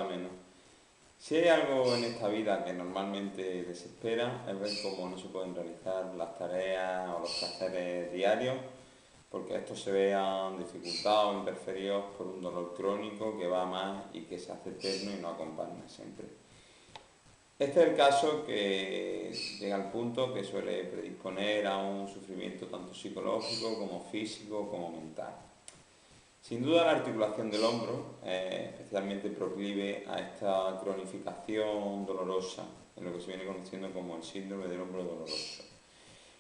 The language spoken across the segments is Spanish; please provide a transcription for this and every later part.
será menos. Si hay algo en esta vida que normalmente desespera, es ver cómo no se pueden realizar las tareas o los quehaceres diarios, porque estos se vean dificultados o interferidos por un dolor crónico que va a más y que se hace eterno y no acompaña siempre. Este es el caso que llega al punto que suele predisponer a un sufrimiento tanto psicológico como físico como mental. Sin duda la articulación del hombro es especialmente proclive a esta cronificación dolorosa, en lo que se viene conociendo como el síndrome del hombro doloroso.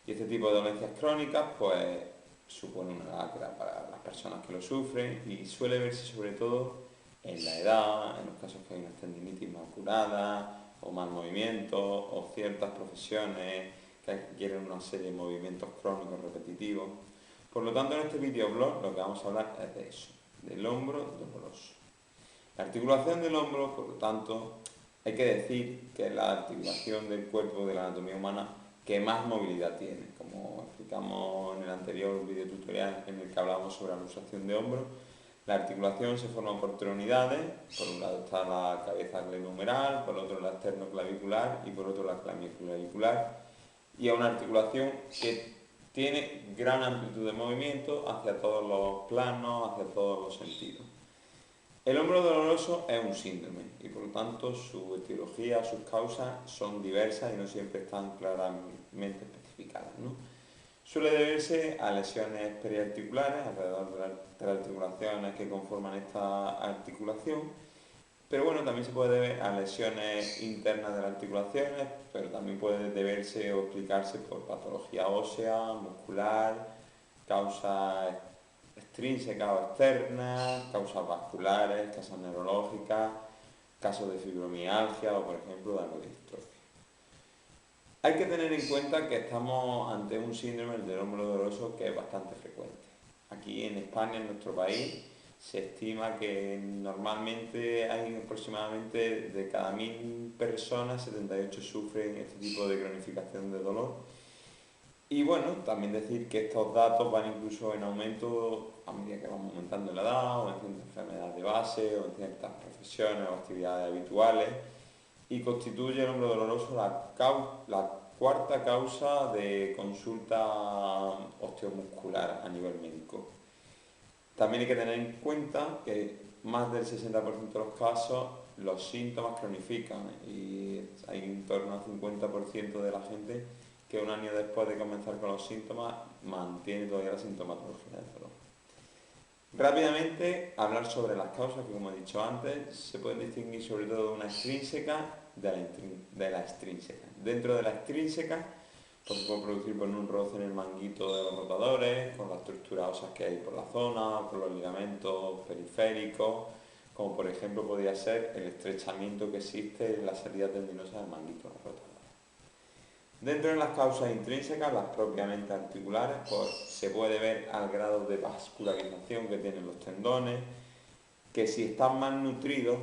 Y este tipo de dolencias crónicas pues supone una lacra para las personas que lo sufren y suele verse sobre todo en la edad, en los casos que hay una tendinitis mal curada, o mal movimiento, o ciertas profesiones que requieren una serie de movimientos crónicos repetitivos. Por lo tanto, en este videoblog lo que vamos a hablar es de eso, del hombro doloroso. La articulación del hombro, por lo tanto, hay que decir que es la articulación del cuerpo de la anatomía humana que más movilidad tiene. Como explicamos en el anterior video tutorial en el que hablamos sobre la luxación de hombro, la articulación se forma por tres unidades. Por un lado está la cabeza glenohumeral, por otro la esternoclavicular y por otro la craneoclavicular. Y es una articulación que tiene gran amplitud de movimiento hacia todos los planos, hacia todos los sentidos. El hombro doloroso es un síndrome y por lo tanto su etiología, sus causas son diversas y no siempre están claramente especificadas, ¿no? Suele deberse a lesiones periarticulares alrededor de las articulaciones que conforman esta articulación, pero bueno, también se puede deber a lesiones internas de las articulaciones, pero también puede deberse o explicarse por patología ósea, muscular, causas extrínsecas o externas, causas vasculares, causas neurológicas, casos de fibromialgia o por ejemplo de algo de distrofia. Hay que tener en cuenta que estamos ante un síndrome del hombro doloroso que es bastante frecuente. Aquí en España, en nuestro país, se estima que normalmente hay aproximadamente de cada 1000 personas, 78 sufren este tipo de cronificación de dolor. Y bueno, también decir que estos datos van incluso en aumento a medida que vamos aumentando en la edad, o en ciertas enfermedades de base, o en ciertas profesiones o actividades habituales, y constituye el hombro doloroso la cuarta causa de consulta osteomuscular a nivel médico. También hay que tener en cuenta que más del 60% de los casos los síntomas cronifican y hay en torno al 50% de la gente que un año después de comenzar con los síntomas mantiene todavía la sintomatología del dolor. Rápidamente hablar sobre las causas que, como he dicho antes, se pueden distinguir sobre todo de una extrínseca de la extrínseca. Dentro de la extrínseca pues se puede producir por un roce en el manguito de los rotadores, con las estructuras óseas que hay por la zona, por los ligamentos periféricos, como por ejemplo podría ser el estrechamiento que existe en la salida tendinosa del manguito de los rotadores. Dentro de las causas intrínsecas, las propiamente articulares, pues se puede ver al grado de vascularización que tienen los tendones, que si están mal nutridos,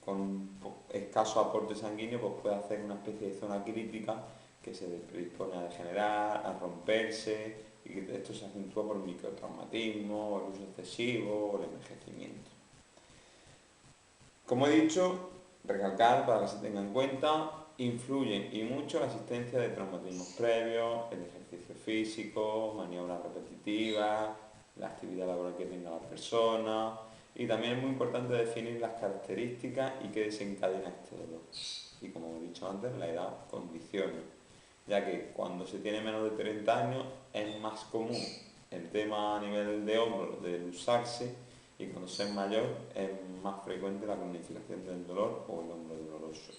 con escaso aporte sanguíneo, pues puede hacer una especie de zona crítica que se predispone a degenerar, a romperse, y que esto se acentúa por microtraumatismo, el uso excesivo o el envejecimiento. Como he dicho, recalcar para que se tenga en cuenta, influyen y mucho la existencia de traumatismos previos, el ejercicio físico, maniobras repetitivas, la actividad laboral que tenga la persona, y también es muy importante definir las características y qué desencadena este dolor. Y como he dicho antes, la edad condiciona, ya que cuando se tiene menos de 30 años es más común el tema a nivel de hombro de luxarse, y cuando se es mayor es más frecuente la cronificación del dolor o el hombro doloroso.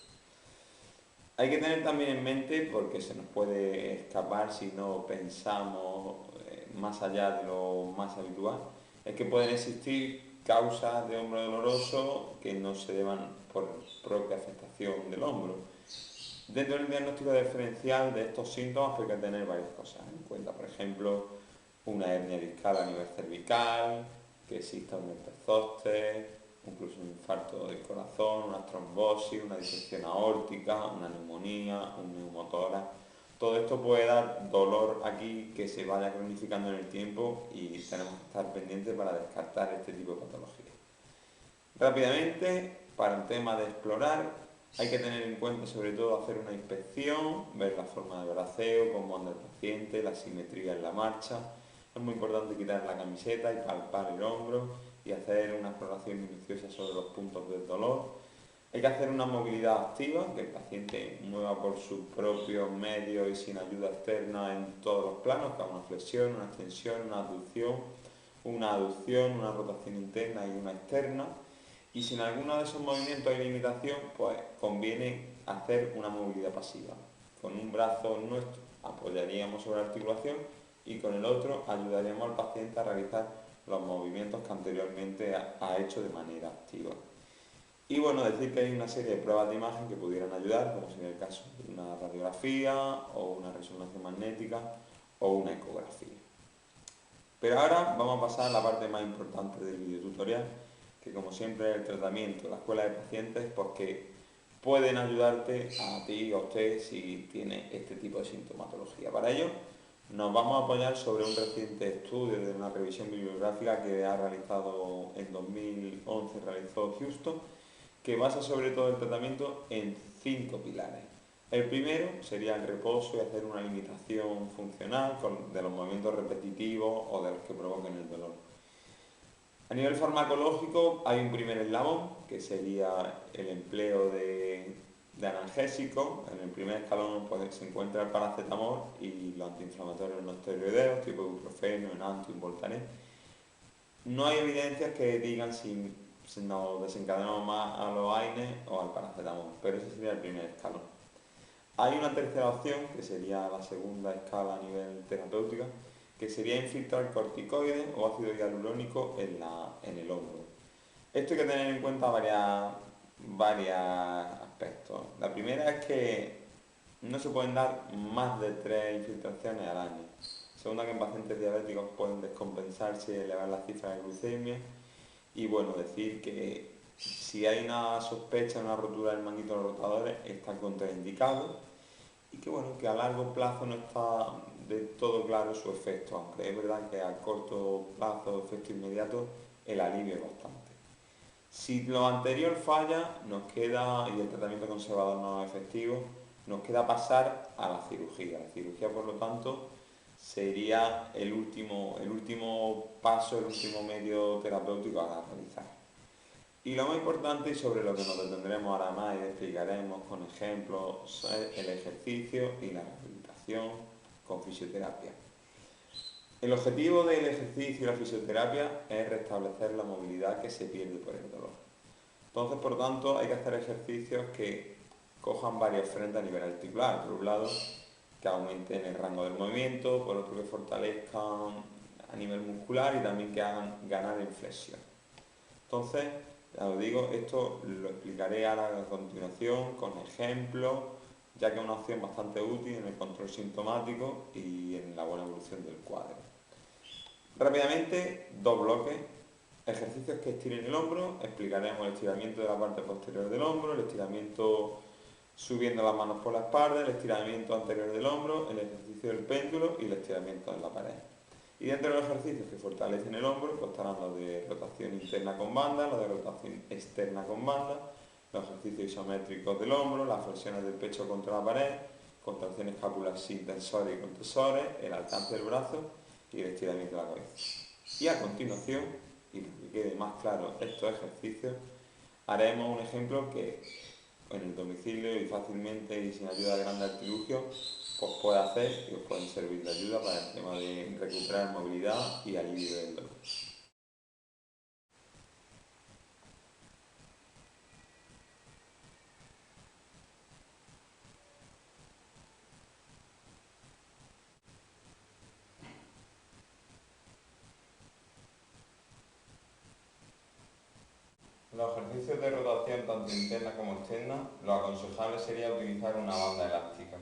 Hay que tener también en mente, porque se nos puede escapar si no pensamos más allá de lo más habitual, es que pueden existir causas de hombro doloroso que no se deban por propia afectación del hombro. Dentro del diagnóstico diferencial de estos síntomas hay que tener varias cosas en cuenta, por ejemplo, una hernia discal a nivel cervical, que exista un herpes zóster, incluso un infarto del corazón, una trombosis, una disección aórtica, una neumonía, un neumotórax. Todo esto puede dar dolor aquí que se vaya cronificando en el tiempo y tenemos que estar pendientes para descartar este tipo de patologías. Rápidamente, para el tema de explorar, hay que tener en cuenta sobre todo hacer una inspección, ver la forma de braceo, cómo anda el paciente, la simetría en la marcha. Es muy importante quitar la camiseta y palpar el hombro y hacer una exploración minuciosa sobre los puntos del dolor. Hay que hacer una movilidad activa, que el paciente mueva por sus propios medios y sin ayuda externa en todos los planos, que haga una flexión, una extensión, una aducción, una rotación interna y una externa. Y si en alguno de esos movimientos hay limitación, pues conviene hacer una movilidad pasiva. Con un brazo nuestro apoyaríamos sobre la articulación y con el otro ayudaríamos al paciente a realizar los movimientos que anteriormente ha hecho de manera activa. Y bueno, decir que hay una serie de pruebas de imagen que pudieran ayudar, como sería el caso de una radiografía o una resonancia magnética o una ecografía. Pero ahora vamos a pasar a la parte más importante del videotutorial, que como siempre es el tratamiento, la escuela de pacientes, porque pueden ayudarte a ti o a usted si tiene este tipo de sintomatología. Para ello nos vamos a apoyar sobre un reciente estudio de una revisión bibliográfica que ha realizado en 2011, realizó Houston, que basa sobre todo el tratamiento en 5 pilares. El primero sería el reposo y hacer una limitación funcional de los movimientos repetitivos o de los que provoquen el dolor. A nivel farmacológico hay un primer eslabón, que sería el empleo de analgésicos. En el primer escalón pues, se encuentra el paracetamol y los antiinflamatorios no esteroideos, tipo ibuprofeno, enanto, Voltaren. No hay evidencias que digan si nos desencadenamos más a los AINES o al paracetamol, pero ese sería el primer escalón. Hay una tercera opción, que sería la segunda escala a nivel terapéutica, que sería infiltrar corticoides o ácido hialurónico en el hombro. Esto hay que tener en cuenta varios aspectos. La primera es que no se pueden dar más de 3 infiltraciones al año. Segunda, que en pacientes diabéticos pueden descompensarse y elevar las cifras de glucemia. Y bueno, decir que si hay una sospecha de una rotura del manguito de los rotadores, está contraindicado y que bueno, que a largo plazo no está de todo claro su efecto, aunque es verdad que a corto plazo, efecto inmediato, el alivio es bastante. Si lo anterior falla, nos queda, y el tratamiento conservador no es efectivo, nos queda pasar a la cirugía. La cirugía, por lo tanto, sería el último paso, el último medio terapéutico a realizar. Y lo más importante y sobre lo que nos detendremos ahora más y explicaremos con ejemplos es el ejercicio y la rehabilitación con fisioterapia. El objetivo del ejercicio y la fisioterapia es restablecer la movilidad que se pierde por el dolor. Entonces, por tanto, hay que hacer ejercicios que cojan varios frentes a nivel articular. Por un lado, que aumenten el rango del movimiento, por otro que fortalezcan a nivel muscular y también que hagan ganar en flexión. Entonces, ya os digo, esto lo explicaré ahora a continuación con ejemplos, ya que es una opción bastante útil en el control sintomático y en la buena evolución del cuadro. Rápidamente, 2 bloques. Ejercicios que estiren el hombro, explicaremos el estiramiento de la parte posterior del hombro, el estiramiento subiendo las manos por la espalda, el estiramiento anterior del hombro, el ejercicio del péndulo y el estiramiento en la pared. Y dentro de los ejercicios que fortalecen el hombro, pues estarán los de rotación interna con banda, los de rotación externa con banda, los ejercicios isométricos del hombro, las flexiones del pecho contra la pared, contracciones escápulas sin tensores y con tensores, el alcance del brazo y el estiramiento de la cabeza. Y a continuación, y para que quede más claro estos ejercicios, haremos un ejemplo que en el domicilio y fácilmente y sin ayuda de grandes artilugios pues puede hacer y os pueden servir de ayuda para el tema de recuperar movilidad y alivio del dolor. Los ejercicios de rotación tanto interna como externa, lo aconsejable sería utilizar una banda elástica.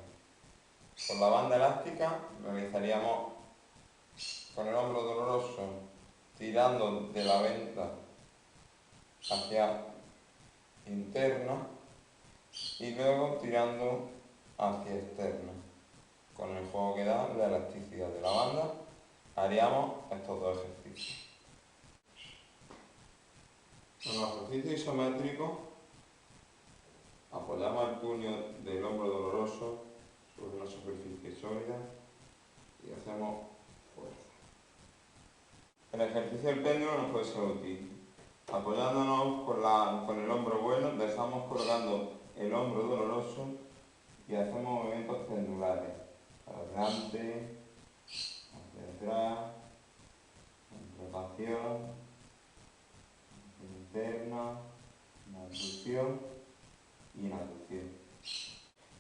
Con la banda elástica realizaríamos con el hombro doloroso tirando de la venta hacia interna y luego tirando hacia externa. Con el juego que da la elasticidad de la banda haríamos estos 2 ejercicios. En los ejercicios isométricos puño del hombro doloroso sobre una superficie sólida y hacemos fuerza. El ejercicio del péndulo nos puede ser útil. Apoyándonos con el hombro bueno, dejamos colgando el hombro doloroso y hacemos movimientos pendulares. Para adelante, hacia atrás, en rotación, interna, en abducción y en aducción.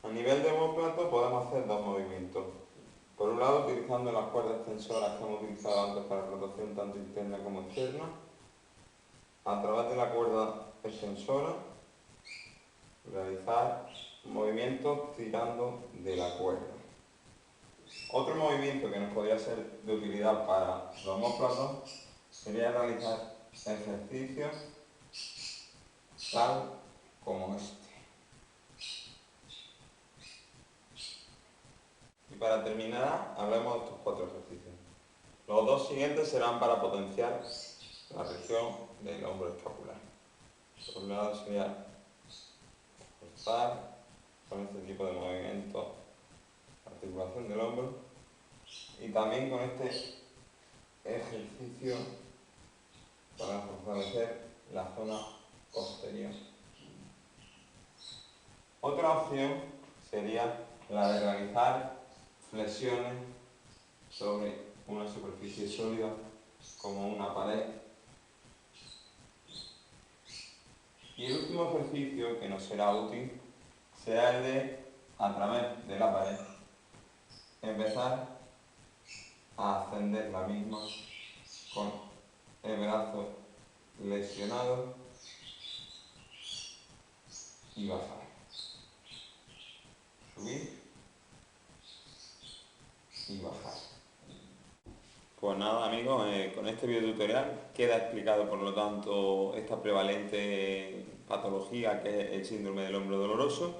A nivel de omóplato podemos hacer dos movimientos. Por un lado, utilizando las cuerdas extensoras que hemos utilizado antes para rotación tanto interna como externa. A través de la cuerda extensora, realizar movimientos tirando de la cuerda. Otro movimiento que nos podría ser de utilidad para los omóplatos sería realizar ejercicios tal como este. Y para terminar, hablemos de estos 4 ejercicios. Los 2 siguientes serán para potenciar la región del hombro escapular. Por un lado sería forzar con este tipo de movimiento la articulación del hombro y también con este ejercicio para fortalecer la zona posterior. Otra opción sería la de realizar flexiones sobre una superficie sólida como una pared. Y el último ejercicio que nos será útil será el de, a través de la pared, empezar a ascender la misma con el brazo flexionado y bajar. Subir y bajar. Pues nada amigos, con este video tutorial queda explicado por lo tanto esta prevalente patología que es el síndrome del hombro doloroso,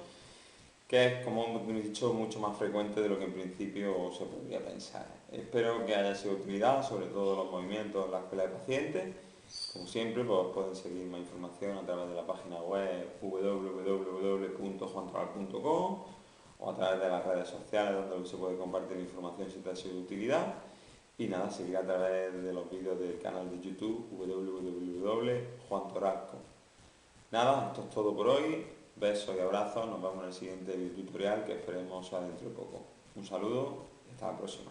que es, como hemos dicho, mucho más frecuente de lo que en principio se podría pensar. Espero que haya sido de utilidad, sobre todo los movimientos en la escuela de pacientes. Como siempre, pues pueden seguir más información a través de la página web www.juantoral.com o a través de las redes sociales donde se puede compartir información si te ha sido de utilidad. Y nada, seguir a través de los vídeos del canal de YouTube www.juantoral.com. Nada, esto es todo por hoy. Besos y abrazos. Nos vemos en el siguiente tutorial que esperemos sea dentro de poco. Un saludo y hasta la próxima.